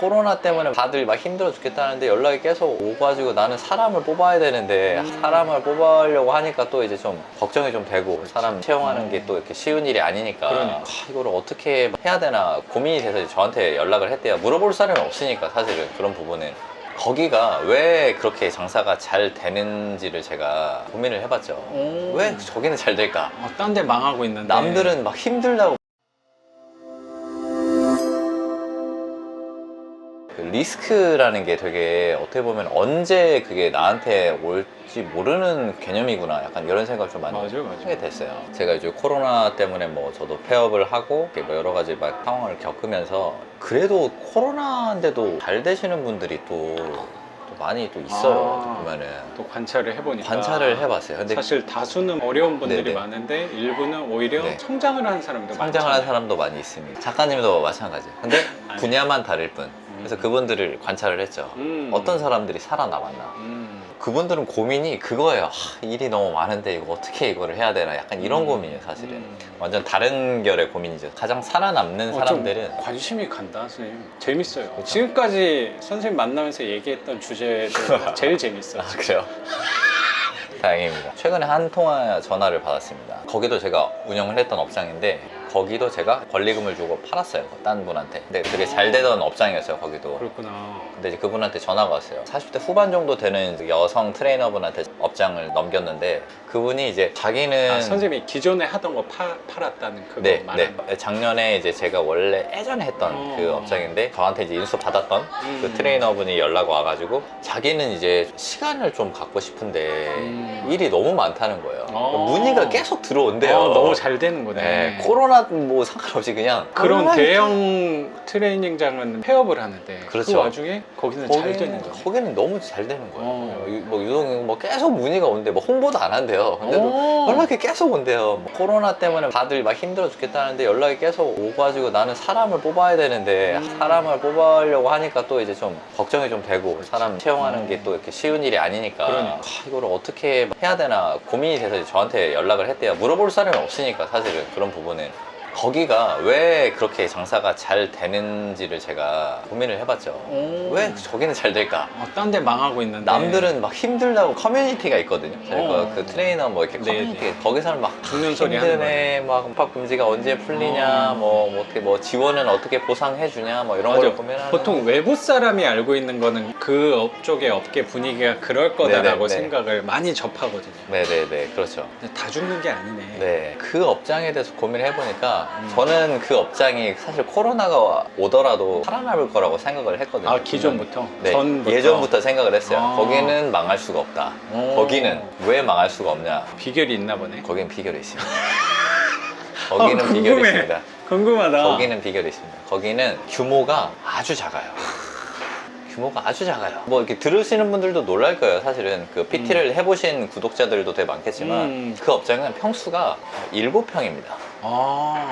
코로나 때문에 다들 막 힘들어 죽겠다는데 연락이 계속 오가지고 나는 사람을 뽑아야 되는데 사람을 뽑으려고 하니까 또 이제 좀 걱정이 좀 되고 사람 채용하는 게 또 이렇게 쉬운 일이 아니니까 그러니까. 이거를 어떻게 해야 되나 고민이 돼서 이제 저한테 연락을 했대요. 물어볼 사람이 없으니까 사실은 그런 부분은. 거기가 왜 그렇게 장사가 잘 되는지를 제가 고민을 해봤죠. 왜 저기는 잘 될까? 딴 데 망하고 있는데 남들은 막 힘들다고. 그 리스크라는 게 되게 어떻게 보면 언제 그게 나한테 올지 모르는 개념이구나, 약간 이런 생각을 좀 많이 맞아. 하게 됐어요. 제가 이제 코로나 때문에 뭐 저도 폐업을 하고 뭐 여러 가지 막 상황을 겪으면서 그래도 코로나인데도 잘 되시는 분들이 또 많이 또 있어요. 보면은 또 관찰을 해보니까 관찰을 해봤어요. 근데 사실 다수는 어려운 분들이 네네. 많은데 일부는 오히려 네. 성장을 하는 사람도 성장을 많잖아요. 하는 사람도 많이 있습니다. 작가님도 마찬가지. 근데 분야만 다를 뿐. 그래서 그분들을 관찰을 했죠. 어떤 사람들이 살아남았나. 그분들은 고민이 그거예요. 일이 너무 많은데 이거 어떻게 이거를 해야 되나, 약간 이런 고민이에요. 사실은 완전 다른 결의 고민이죠. 가장 살아남는 사람들은 좀 관심이 간다, 선생님. 재밌어요. 지금까지 선생님 만나면서 얘기했던 주제도 제일 재밌어요. 그래요? 다행입니다. 최근에 한 통화 전화를 받았습니다. 거기도 제가 운영을 했던 업장인데 거기도 제가 권리금을 주고 팔았어요, 딴 분한테. 근데 되게 잘 되던 업장이었어요, 거기도. 그렇구나. 근데 이제 그분한테 전화가 왔어요. 40대 후반 정도 되는 여성 트레이너분한테 업장을 넘겼는데 그분이 이제 자기는 선생님이 기존에 하던 거 팔았다는 그거 네, 말하는 거. 작년에 이제 제가 원래 예전에 했던 그 업장인데 저한테 이제 인수 받았던 그 트레이너분이 연락 와가지고 자기는 이제 시간을 좀 갖고 싶은데 일이 너무 많다는 거예요. 문의가 계속 들어온대요. 너무 잘 되는 거네. 네, 코로나 뭐 상관없이 그냥 그런 대형 트레이닝장은 폐업을 하는데 그렇죠. 그 와중에 거기는 잘 되는 거네. 거기는 너무 잘 되는 거예요. 뭐 유독 뭐 계속 문의가 온대. 뭐 홍보도 안 한대요. 근데도 연락이 계속 온대요. 뭐 코로나 때문에 다들 막 힘들어 죽겠다는데 연락이 계속 오가지고 나는 사람을 뽑아야 되는데 사람을 뽑으려고 하니까 또 이제 좀 걱정이 좀 되고 사람 채용하는 게 또 이렇게 쉬운 일이 아니니까 그러니까. 이거를 어떻게 해야 되나 고민이 돼서 이제 저한테 연락을 했대요. 물어볼 사람이 없으니까 사실은 그런 부분은. 거기가 왜 그렇게 장사가 잘 되는지를 제가 고민을 해봤죠. 왜 저기는 잘 될까? 딴 데 망하고 있는데 남들은 막 힘들다고 커뮤니티가 있거든요. 저희가 그 트레이너 뭐 이렇게 커뮤니티 거기서는 막 죽는 소리 하는 힘드네, 막 입학 금지가 언제 풀리냐, 뭐 어떻게 뭐 지원은 어떻게 보상해 주냐, 뭐 이런 걸 보면 보통 외부 사람이 알고 있는 거는 그 쪽의 업계 분위기가 그럴 거다라고 네네. 생각을 많이 접하거든요. 네네네, 그렇죠. 근데 다 죽는 게 아니네. 네, 그 업장에 대해서 고민을 해보니까 저는 그 업장이 사실 코로나가 오더라도 살아남을 거라고 생각을 했거든요. 기존부터? 네, 전부터? 예전부터 생각을 했어요. 거기는 망할 수가 없다. 거기는 왜 망할 수가 없냐? 비결이 있나 보네. 거기는 비결이 있습니다. 거기는 비결이 궁금해. 있습니다. 궁금하다. 거기는 비결이 있습니다. 거기는 규모가 아주 작아요. 규모가 아주 작아요. 뭐 이렇게 들으시는 분들도 놀랄 거예요. 사실은 그 PT를 해보신 구독자들도 되게 많겠지만 그 업장은 평수가 7평입니다.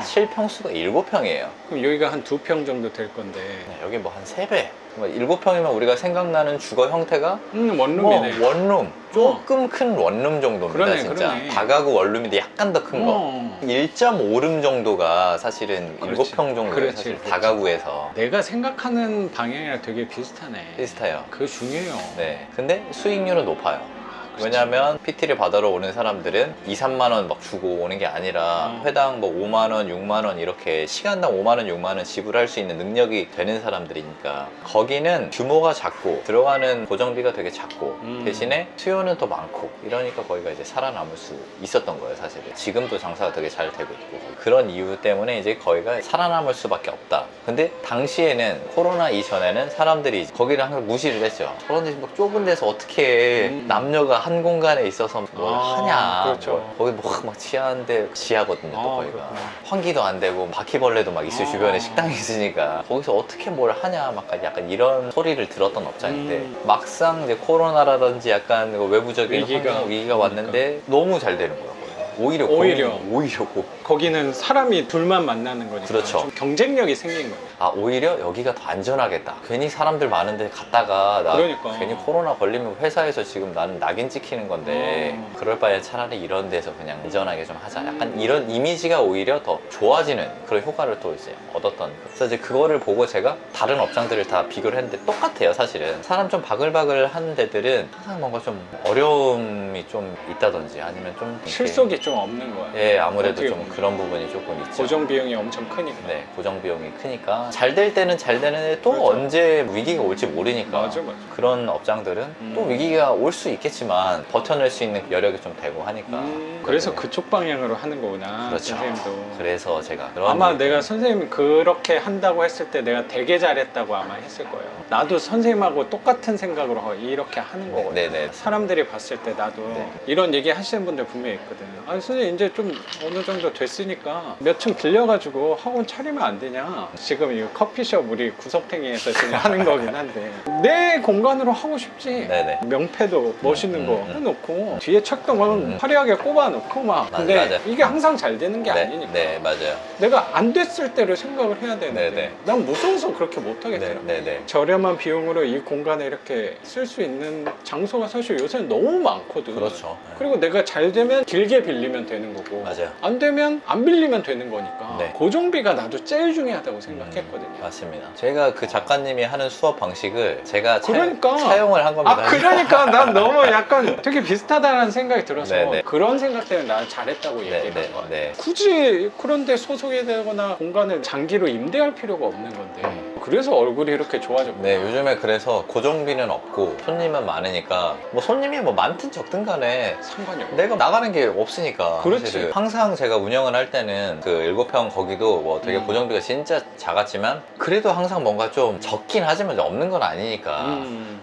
실평수가 7평이에요. 그럼 여기가 한 2평 정도 될 건데. 여기 뭐 한 3배. 7평이면 우리가 생각나는 주거 형태가 원룸이네. 뭐 원룸, 조금 큰 원룸 정도입니다. 그러네, 진짜 그러네. 다가구 원룸인데 약간 더 큰 거. 1.5룸 정도가 사실은 그렇지. 7평 정도예요. 그렇지, 사실 그렇지. 다가구에서. 내가 생각하는 방향이랑 되게 비슷하네. 비슷해요. 그게 중요해요. 네. 근데 수익률은 높아요. 왜냐면 PT를 받으러 오는 사람들은 2, 3만 원 막 주고 오는 게 아니라 회당 뭐 5만 원, 6만 원 이렇게 시간당 5만 원, 6만 원 지불할 수 있는 능력이 되는 사람들이니까 거기는 규모가 작고 들어가는 고정비가 되게 작고 대신에 수요는 더 많고 이러니까 거기가 이제 살아남을 수 있었던 거예요, 사실은. 지금도 장사가 되게 잘 되고 있고 그런 이유 때문에 이제 거기가 살아남을 수밖에 없다. 근데 당시에는 코로나 이전에는 사람들이 거기를 항상 무시를 했죠. 그런데 뭐 좁은 데서 어떻게 남녀가 한 공간에 있어서 뭘 하냐. 그렇죠. 거기 막 치안데 지하거든요, 또 거기가. 그렇구나. 환기도 안 되고 바퀴벌레도 막 있을 주변에 식당이 있으니까 거기서 어떻게 뭘 하냐, 막 약간 이런 소리를 들었던 업장인데 막상 이제 코로나라든지 약간 외부적인 위기가 왔는데 너무 잘 되는 거예요. 오히려 오히려 오히려 거기는 사람이 둘만 만나는 거니까 그렇죠. 좀 경쟁력이 생긴 거예요. 아 오히려 여기가 더 안전하겠다. 괜히 사람들 많은데 갔다가 나 그러니까. 괜히 코로나 걸리면 회사에서 지금 나는 낙인 찍히는 건데 그럴 바에 차라리 이런 데서 그냥 안전하게 좀 하자. 약간 이런 이미지가 오히려 더 좋아지는 그런 효과를 또 이제 얻었던. 그래서 이제 그거를 보고 제가 다른 업장들을 다 비교를 했는데 똑같아요. 사실은 사람 좀 바글바글 하는 데들은 항상 뭔가 좀 어려움이 좀 있다든지 아니면 좀 이렇게 실속이 좀 없는 거야. 예, 아무래도 어떻게 좀 보면. 그런 부분이 조금 있죠. 고정 비용이 엄청 크니까. 네, 고정 비용이 크니까 잘 될 때는 잘 되는데 또 그렇죠. 언제 위기가 올지 모르니까 맞아. 그런 업장들은 또 위기가 올 수 있겠지만 버텨낼 수 있는 여력이 좀 되고 하니까 그래서 그쪽 방향으로 하는 거구나. 그렇죠. 선생님도. 그래서 제가 그런 아마 일을 내가 선생님 그렇게 한다고 했을 때 내가 되게 잘했다고 아마 했을 거예요. 나도 선생님하고 똑같은 생각으로 이렇게 하는 거거든요. 네네. 사람들이 봤을 때 나도 네. 이런 얘기 하시는 분들 분명히 있거든요. 아니 선생님 이제 좀 어느 정도 됐으니까 몇 층 빌려가지고 학원 차리면 안 되냐. 지금 이 커피숍 우리 구석탱이에서 지금 하는 거긴 한데 내 공간으로 하고 싶지. 네네. 명패도 멋있는 거 음. 해놓고 뒤에 책도 막 화려하게 꼽아놓고 막 맞아, 근데 맞아. 이게 항상 잘 되는 게 네, 아니니까 네, 맞아요. 내가 안 됐을 때를 생각을 해야 되는데 네네. 난 무서워서 그렇게 못하겠더라고. 네네. 저렴한 비용으로 이 공간에 이렇게 쓸 수 있는 장소가 사실 요새는 너무 많거든. 그렇죠. 그리고 내가 잘 되면 길게 빌리면 되는 거고 맞아요. 안 되면 안 빌리면 되는 거니까 네. 고정비가 나도 제일 중요하다고 생각했거든요. 맞습니다. 제가 그 작가님이 하는 수업 방식을 제가 그러니까. 차용을 한 겁니다. 그러니까 난 너무 약간 되게 비슷하다는 생각이 들어서 네네. 그런 생각 때문에 난 잘했다고 네, 얘기를 네, 한 거야. 네. 굳이 그런데 소속이 되거나 공간을 장기로 임대할 필요가 없는 건데 그래서 얼굴이 이렇게 좋아졌구나. 네, 요즘에 그래서 고정비는 없고 손님은 많으니까 뭐 손님이 뭐 많든 적든 간에 상관이 없어. 내가 나가는 게 없으니까. 그렇지. 사실은. 항상 제가 운영을 할 때는 그 7평 거기도 뭐 되게 고정비가 진짜 작았지만 그래도 항상 뭔가 좀 적긴 하지만 없는 건 아니니까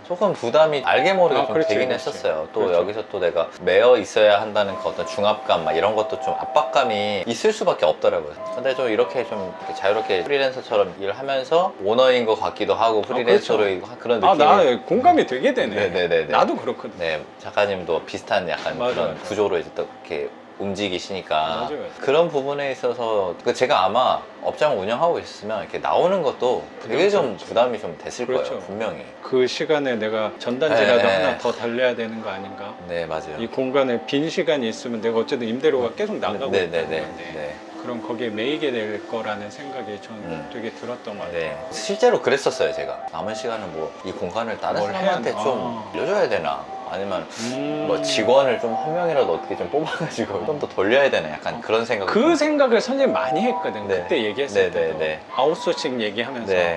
조금 부담이 알게 모르게 좀 그렇지, 되긴 그렇지. 했었어요. 또 그렇죠. 여기서 또 내가 매여 있어야 한다는 그 어떤 중압감 막 이런 것도 좀 압박감이 있을 수밖에 없더라고요. 근데 좀 이렇게 좀 이렇게 자유롭게 프리랜서처럼 일을 하면서 오너인 것 같기도 하고 프리랜서로 그런 느낌이. 나 공감이 되게 되네. 네네네네. 나도 그렇거든. 네, 작가님도 비슷한 약간 맞아, 그런 맞아. 구조로 이제 또 이렇게 움직이시니까 맞아. 그런 부분에 있어서 제가 아마 업장을 운영하고 있으면 이렇게 나오는 것도 되게 좀 부담이 좀 됐을 그렇죠. 거예요, 분명히. 그 시간에 내가 전단지라도 네. 하나 더 달려야 되는 거 아닌가? 네, 맞아요. 이 공간에 빈 시간이 있으면 내가 어쨌든 임대료가 계속 나가고 있다는 네네네. 건데 네. 그럼 거기에 매이게 될 거라는 생각이 저는 되게 들었던 것 같아요. 네. 실제로 그랬었어요, 제가. 남은 시간은 뭐 이 공간을 다른 뭘 사람한테 해야 좀 빌려줘야 되나? 아니면 음. 뭐 직원을 좀 한 명이라도 어떻게 좀 뽑아가지고 좀 더 돌려야 되나? 약간 그런 생각. 그 생각을 선생님 많이 했거든. 네. 그때 얘기했을 네, 네, 때도 네. 아웃소싱 얘기하면서 네.